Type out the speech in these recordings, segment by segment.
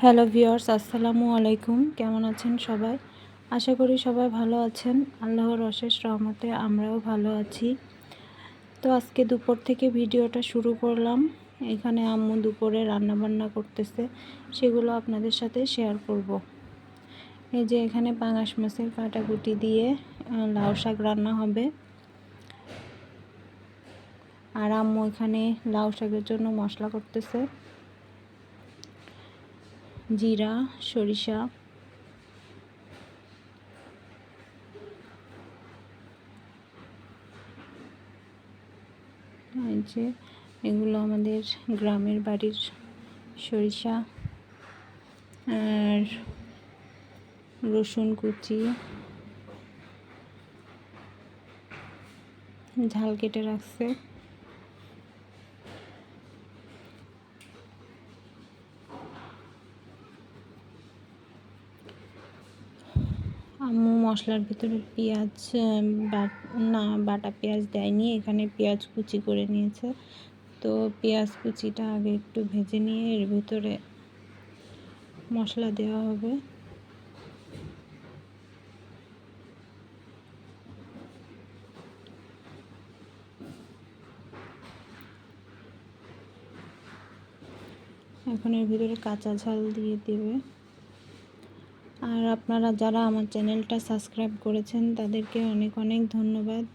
Hello viewers, আসসালামু আলাইকুম। কেমন আছেন সবাই? আশা করি সবাই ভালো আছেন। আল্লাহর অশেষ রহমতে আমরাও ভালো আছি। তো আজকে দুপুর থেকে ভিডিওটা শুরু করলাম। এখানে আম্মু দুপুরে রান্নাবান্না করতেছে, সেগুলো আপনাদের সাথে শেয়ার করব। এই যে এখানে পাঙাশ মাছের কাটাকুটি দিয়ে লাউ শাক রান্না হবে। আর আম্মু এখানে লাউ শাকের জন্য মশলা করতেছে। জিরা, সরিষা, এই যে এগুলো আমাদের গ্রামের বাড়ির সরিষা আর রসুন কুচি, ঝাল কেটে রাখছে। আম্মু মশলার ভিতরে পেঁয়াজ বাটা পেঁয়াজ দেয়নি, এখানে পেঁয়াজ কুচি করে নিয়েছে। তো পেঁয়াজ কুচিটা আগে একটু ভেজে নিয়ে এর ভিতরে মশলা দেওয়া হবে। এখন এর ভিতরে কাঁচা ঝাল দিয়ে দেবে। আর আপনারা যারা আমার চ্যানেলটা সাবস্ক্রাইব করেছেন তাদেরকে অনেক অনেক ধন্যবাদ।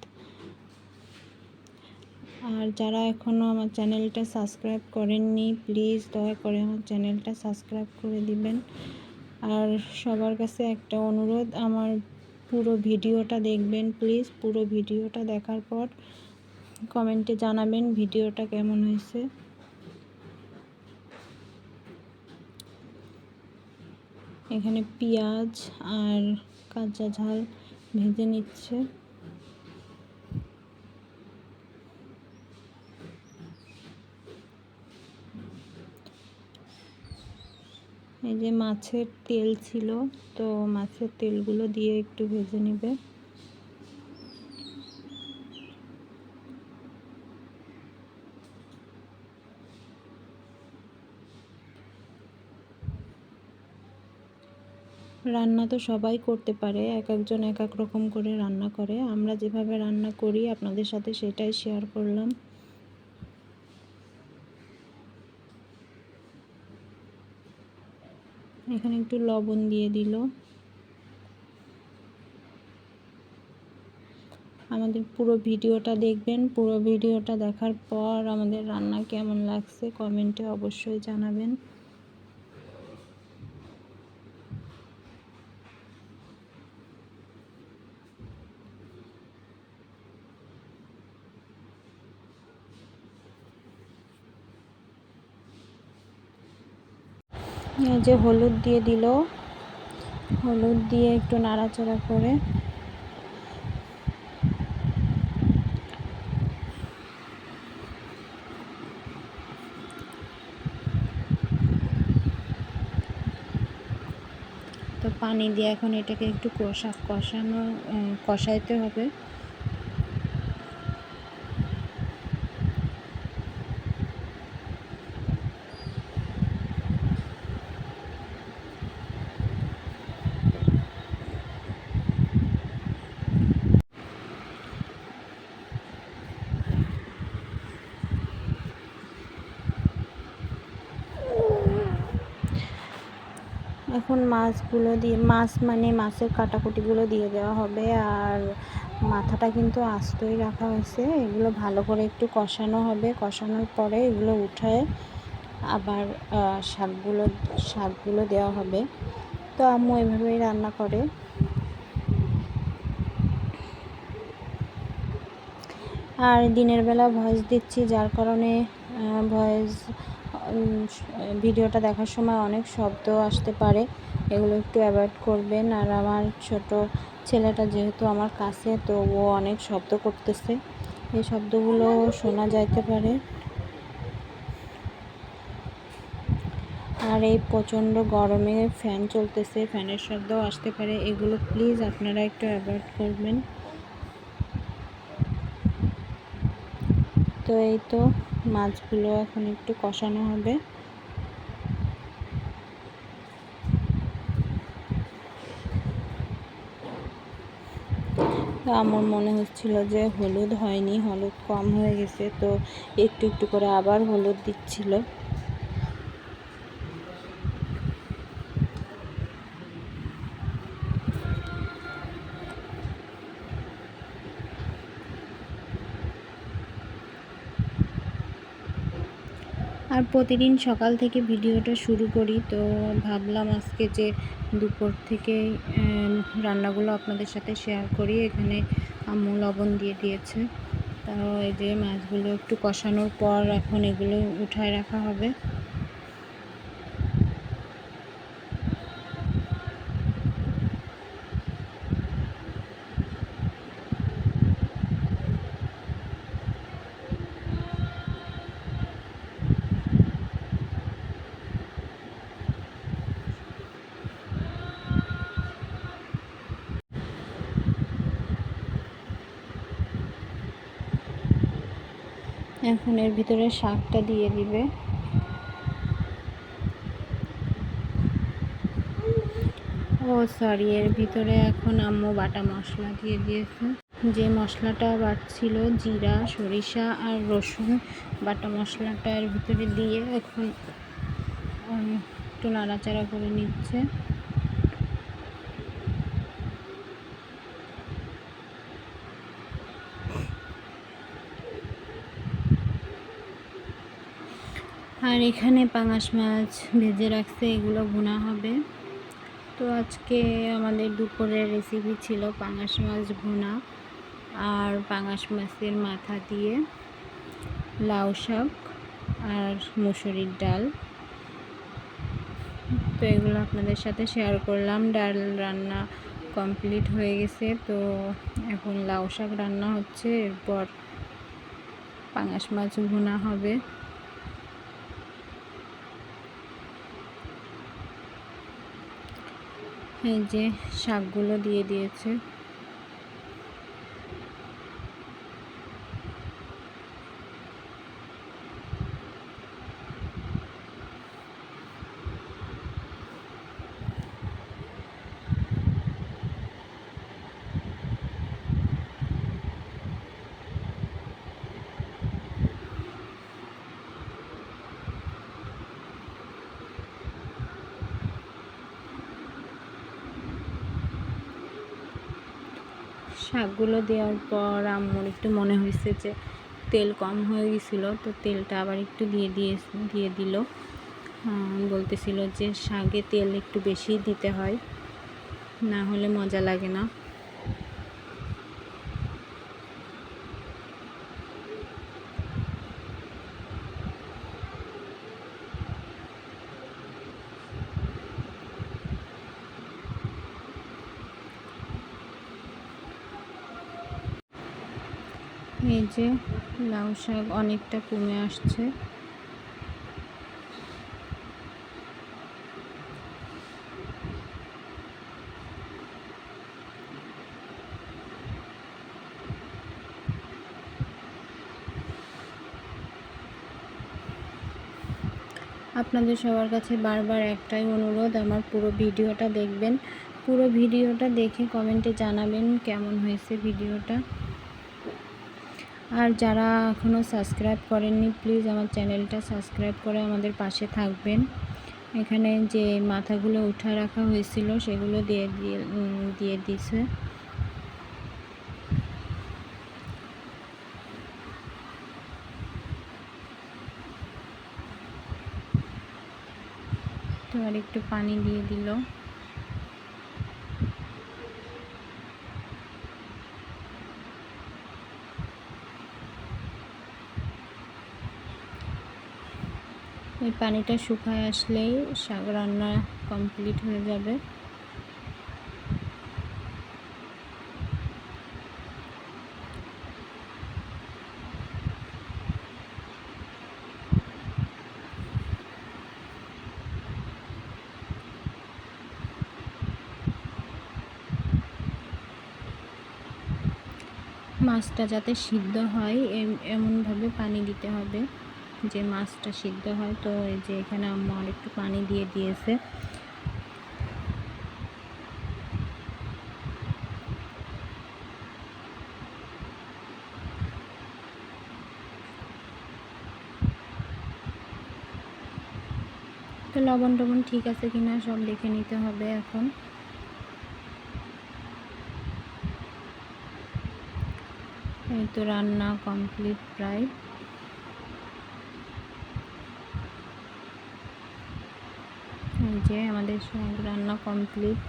আর যারা এখনও আমার চ্যানেলটা সাবস্ক্রাইব করেননি, প্লিজ দয়া করে আমার চ্যানেলটা সাবস্ক্রাইব করে দিবেন। আর সবার কাছে একটা অনুরোধ, আমার পুরো ভিডিওটা দেখবেন প্লিজ। পুরো ভিডিওটা দেখার পর কমেন্টে জানাবেন ভিডিওটা কেমন হয়েছে। এখানে পেঁয়াজ আর কাঁচা ঝাল ভেজে নিচ্ছে। এই যে মাছের তেল ছিল, তো মাছের তেলগুলো দিয়ে একটু ভেজে নেবে। রান্না তো সবাই করতে পারে, এক একজন এক এক রকম করে রান্না করে। আমরা যেভাবে রান্না করি আপনাদের সাথে সেটাই শেয়ার করলাম। এখানে একটু লবণ দিয়ে দিল। আমাদের পুরো ভিডিওটা দেখবেন। পুরো ভিডিওটা দেখার পর আমাদের রান্না কেমন লাগছে কমেন্টে অবশ্যই জানাবেন। এই যে হলুদ দিয়ে দিল, হলুদ দিয়ে একটু নাড়াচাড়া করে তো পানি দিয়ে এখন এটাকে একটু কষাইতে হবে। এখন মাছের কাটাকুটিগুলো দিয়ে দেওয়া হবে। আর মাথাটা কিন্তু আস্তই রাখা হয়েছে। এগুলো ভালো করে একটু কষানো হবে। কষানোর পরে এগুলো উঠায় আবার শাকগুলো দেওয়া হবে। তো আম্মু এভাবেই রান্না করে। আর দিনের বেলা ভয়েস দিচ্ছি, যার কারণে ভিডিওটা দেখার সময় অনেক শব্দ আসতে পারে, এগুলো একটু অ্যাভয়েড করবেন। আর আমার ছোট ছেলেটা যেহেতু আমার কাছে, তো ও অনেক শব্দ করতেছে, এই শব্দগুলো শোনা যাইতে পারে। আর এই প্রচণ্ড গরমে ফ্যান চলতেছে, ফ্যানের শব্দও আসতে পারে, এগুলো প্লিজ আপনারা একটু অ্যাভয়েড করবেন। তো এই তো মাছগুলো এখন একটু কষানো হবে। তো আমার মনে হচ্ছিল যে হলুদ হয়নি, হলুদ কম হয়ে গেছে, তো একটু একটু করে আবার হলুদ দিচ্ছিল। আর প্রতিদিন সকাল থেকে ভিডিওটা শুরু করি, তো ভাবলাম আজকে যে দুপুর থেকে রান্নাগুলো আপনাদের সাথে শেয়ার করি। এখানে আম্মু লবণ দিয়ে দিয়েছে, তো এই যে মাছগুলো একটু কষানোর পর এখন এগুলো উঠায় রাখা হবে। এখন এর ভিতরে শাকটা দিয়ে দিবে। ও সরি, এর ভিতরে এখন আম্মু বাটা মশলা দিয়ে দিয়েছে। যে মশলাটা বাটছিল, জিরা, সরিষা আর রসুন বাটা মশলাটা এর ভিতরে দিয়ে এখন একটু নাড়াচাড়া করে নিচ্ছে। আর এখানে পাঙাশ মাছ ভেজে রাখছে, এগুলো ভুনা হবে। তো আজকে আমাদের দুপুরের রেসিপি ছিল পাঙাশ মাছ ভুনা আর পাঙাশ মাছের মাথা দিয়ে লাউ শাক আর মুসুরির ডাল। তো এগুলো আপনাদের সাথে শেয়ার করলাম। ডাল রান্না কমপ্লিট হয়ে গেছে, তো এখন লাউ শাক রান্না হচ্ছে, এরপর পাঙাশ মাছ ভুনা হবে। এই যে শাকগুলো দিয়ে দিয়েছে। শাকগুলো দেওয়ার পর আম্মুর একটু মনে হয়েছে যে তেল কম হয়ে গেছিলো, তো তেলটা আবার একটু দিয়ে দিল। বলতেছিল যে শাকে তেল একটু বেশি দিতে হয়, না হলে মজা লাগে না। এই যে লাউ শাক অনেকটা কমে আসছে। আপনাদের সবার কাছে বারবার একটাই অনুরোধ, আমার পুরো ভিডিওটা দেখবেন। পুরো ভিডিওটা দেখে কমেন্টে জানাবেন কেমন হয়েছে ভিডিওটা। আর যারা এখনও সাবস্ক্রাইব করেননি, প্লিজ আমার চ্যানেলটা সাবস্ক্রাইব করে আমাদের পাশে থাকবেন। এখানে যে মাথাগুলো উঠা রাখা হয়েছিল সেগুলো দিয়ে দিছে। তো আর একটু পানি দিয়ে দিল। এই পানিটা শুকায় আসলেই শাক রান্না কমপ্লিট হয়ে যাবে। মাছটা যাতে সিদ্ধ হয় এমনভাবে পানি দিতে হবে যে মাছটা সিদ্ধ হয়। তো এই যে এখানে আম্মা আর একটু পানি দিয়ে দিয়েছে। লবণ টবণ ঠিক আছে কিনা সব দেখে নিতে হবে এখন। এই তো রান্না কমপ্লিট প্রায়। এই যে আমাদের শাক রান্না কমপ্লিট।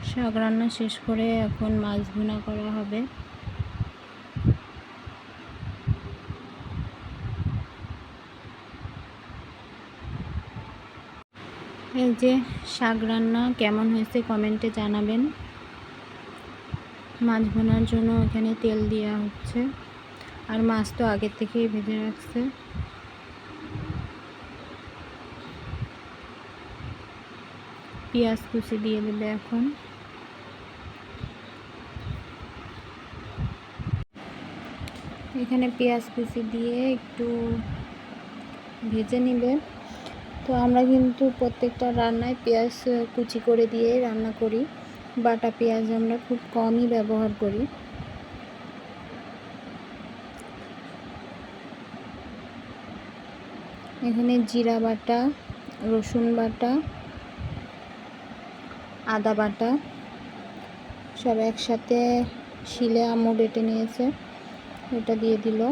শাক রান্না শেষ করে এখন মাছ ভুনা করা হবে। এই যে শাক রান্না কেমন হয়েছে কমেন্টে জানাবেন। মাছ ভুনার জন্য এখানে তেল দেওয়া হচ্ছে, আর মাছ তো আগের থেকেই ভেজে রাখছে। পেঁয়াজ কুচি দিয়ে দেবে এখন। এখানে পেঁয়াজ কুচি দিয়ে একটু ভেজে নেবে। তো আমরা কিন্তু প্রত্যেকটা রান্নায় পেঁয়াজ কুচি করে দিয়ে রান্না করি, বাটা পেঁয়াজ আমরা খুব কমই ব্যবহার করি। এখানে জিরা বাটা, রসুন বাটা, আদা বাটা সব একসাথে শিলে আম্মু বেটে নিয়েছে, এটা দিয়ে দিল।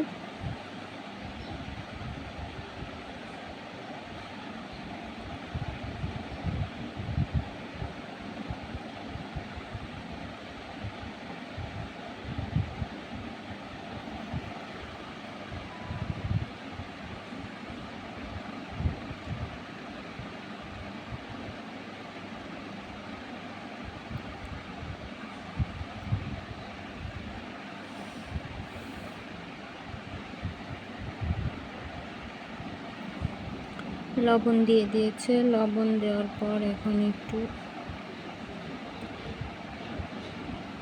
লবণ দিয়ে দিয়েছে, লবণ দেওয়ার পর এখন একটু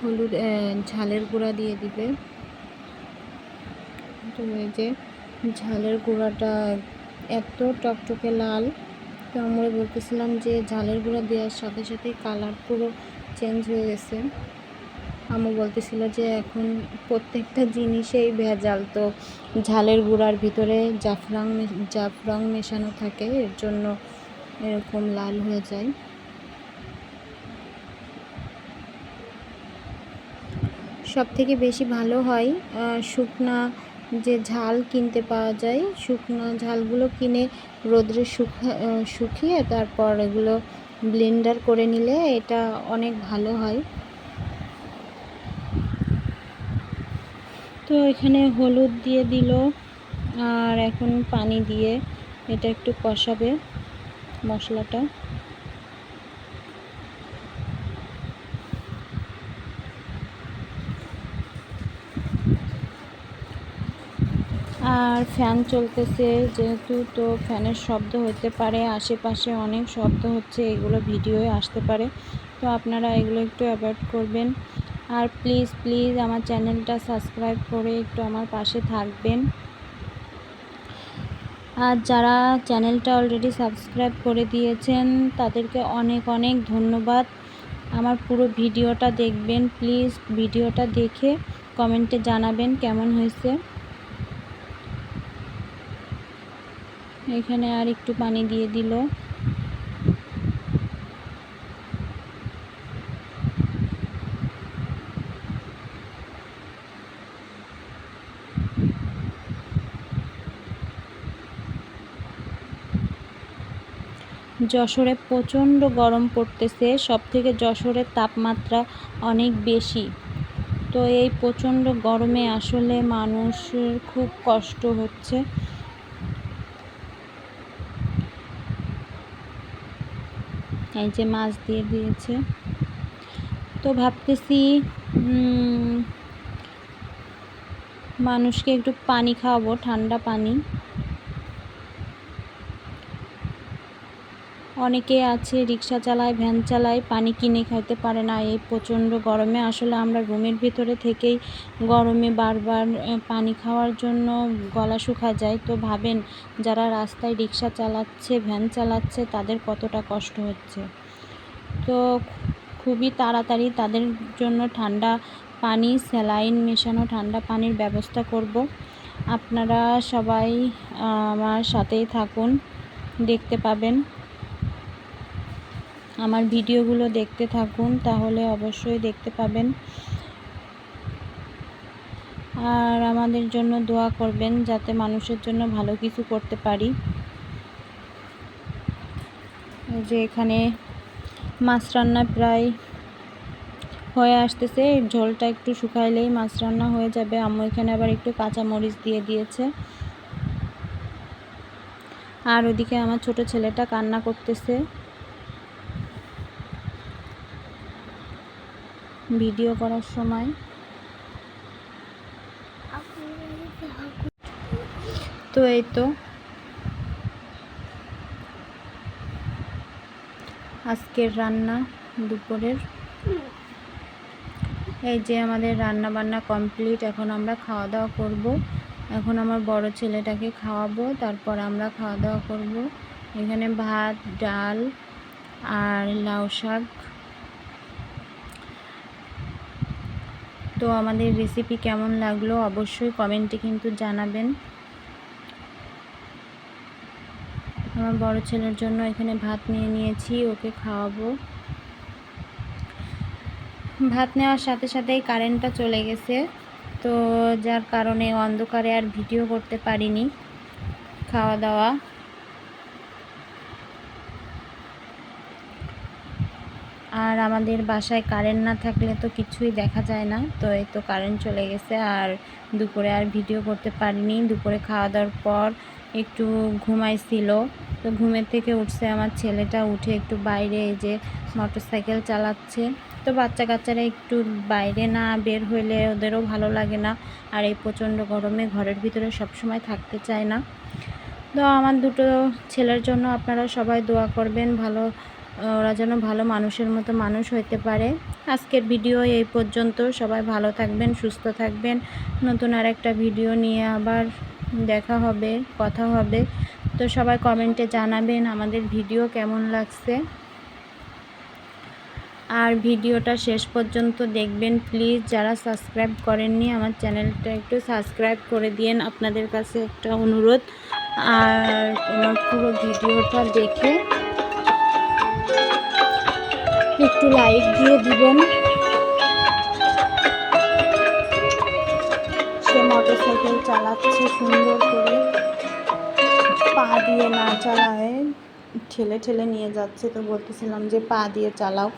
হলুদ ঝালের গুঁড়া দিয়ে দিবে। তো এই যে ঝালের গুঁড়াটা এত টকটকে লাল, তো আমরা বলতেছিলাম যে ঝালের গুঁড়া দেওয়ার সাথে সাথে কালার পুরো চেঞ্জ হয়ে গেছে। আম্মু বলতেছিল যে এখন প্রত্যেকটা জিনিসেই ভেজাল, তো ঝালের গুঁড়ার ভিতরে জাফরান মেশানো থাকে, এর জন্য এরকম লাল হয়ে যায়। সব থেকে বেশি ভালো হয় শুকনা যে ঝাল কিনতে পাওয়া যায়, শুকনো ঝালগুলো কিনে রোদ্রে শুকিয়ে তারপর এগুলো ব্লেন্ডার করে নিলে এটা অনেক ভালো হয়। তো এখানে হলুদ দিয়ে দিল, আর এখন পানি দিয়ে এটা একটু কষাবে মশলাটা। আর ফ্যান চলতেছে যেহেতু, তো ফ্যানের শব্দ হতে পারে, আশেপাশে অনেক শব্দ হচ্ছে, এগুলো ভিডিওয়ে আসতে পারে, তো আপনারা এগুলো একটু অ্যাভয়েড করবেন। আর প্লিজ আমার চ্যানেলটা সাবস্ক্রাইব করে একটু আমার পাশে থাকবেন। আর যারা চ্যানেলটা অলরেডি সাবস্ক্রাইব করে দিয়েছেন তাদেরকে অনেক অনেক ধন্যবাদ। আমার পুরো ভিডিওটা দেখবেন, প্লিজ ভিডিওটা দেখে কমেন্টে জানাবেন কেমন হয়েছে। এখানে আর একটু পানি দিয়ে দিল। যশোরে প্রচণ্ড গরম পড়তেছে, সবথেকে যশোরের তাপমাত্রা অনেক বেশি। তো এই প্রচণ্ড গরমে আসলে মানুষের খুব কষ্ট হচ্ছে। এই যে মাছ দিয়ে দিয়েছে, তো ভাবতেছি মানুষকে একটু পানি খাওয়াবো, ঠান্ডা পানি। অনেকে আছে রিক্সা চালায়, ভ্যান চালায়, পানি কিনে খাইতে পারে না এই প্রচণ্ড গরমে। আসলে আমরা রুমের ভিতরে থেকেই গরমে বারবার পানি খাওয়ার জন্য গলা শুকা যায়। তো ভাবেন যারা রাস্তায় রিক্সা চালাচ্ছে, ভ্যান চালাচ্ছে, তাদের কতটা কষ্ট হচ্ছে। তো খুবই তাড়াতাড়ি তাদের জন্য ঠান্ডা পানি, স্যালাইন মেশানো ঠান্ডা পানির ব্যবস্থা করব। আপনারা সবাই আমার সাথেই থাকুন। দেখতে পাবেন। আমার ভিডিওগুলো দেখতে থাকুন, তাহলে অবশ্যই দেখতে পাবেন। আর আমাদের জন্য দোয়া করবেন যাতে মানুষের জন্য ভালো কিছু করতে পারি। যে এখানে মাছ রান্না প্রায় হয়ে আসতেছে, ঝোলটা একটু শুকাইলেই মাছ রান্না হয়ে যাবে। আম্মু এখানে আবার একটু কাঁচা মরিচ দিয়ে দিয়েছে। আর ওদিকে আমার ছোট ছেলেটা কান্না করতেছে ভিডিও করার সময়। তো এই তো আজকের রান্না দুপুরের। এই যে আমাদের রান্না বান্না কমপ্লিট। এখন আমরা খাওয়া দাওয়া করব। এখন আমার বড় ছেলেটাকে খাওয়াবো, তারপর আমরা খাওয়া দাওয়া করব। এখানে ভাত, ডাল আর লাউ শাক। তো আমাদের রেসিপি কেমন লাগলো অবশ্যই কমেন্টে কিন্তু জানাবেন। আমার বড় ছেলের জন্য এখানে ভাত নিয়ে নিয়েছি, ওকে খাওয়াবো। ভাত নেওয়ার সাথে সাথেই কারেন্টটা চলে গেছে, তো যার কারণে অন্ধকারে আর ভিডিও করতে পারিনি খাওয়া দাওয়া। আর আমাদের বাসায় কারেন্ট না থাকলে তো কিছুই দেখা যায় না। তো এই তো কারেন্ট চলে গেছে, আর দুপুরে আর ভিডিও করতে পারিনি। দুপুরে খাওয়া দাওয়ার পর একটু ঘুমাইছিল, তো ঘুমের থেকে উঠছে আমার ছেলেটা, উঠে একটু বাইরে এই যে মোটরসাইকেল চালাচ্ছে। তো বাচ্চা কাচ্চারা একটু বাইরে না বের হইলে ওদেরও ভালো লাগে না, আর এই প্রচণ্ড গরমে ঘরের ভিতরে সবসময় থাকতে চায় না। তো আমার দুটো ছেলের জন্য আপনারা সবাই দোয়া করবেন, ওরা যেন ভালো মানুষের মতো মানুষ হইতে পারে। আজকের ভিডিও এই পর্যন্ত। সবাই ভালো থাকবেন, সুস্থ থাকবেন। নতুন আর একটা ভিডিও নিয়ে আবার দেখা হবে, কথা হবে। তো সবাই কমেন্টে জানাবেন আমাদের ভিডিও কেমন লাগছে। আর ভিডিওটা শেষ পর্যন্ত দেখবেন প্লিজ। যারা সাবস্ক্রাইব করেননি আমার চ্যানেলটা একটু সাবস্ক্রাইব করে দিন, আপনাদের কাছে একটা অনুরোধ। আর আমার পুরো ভিডিওটা দেখে একটু লাইক দিয়ে দিবেন। সে মোটরসাইকেল চালাচ্ছে সুন্দর করে, পা দিয়ে না চালায় ঠেলে ঠেলে নিয়ে যাচ্ছে। তো বলতেছিলাম যে পা দিয়ে চালাও।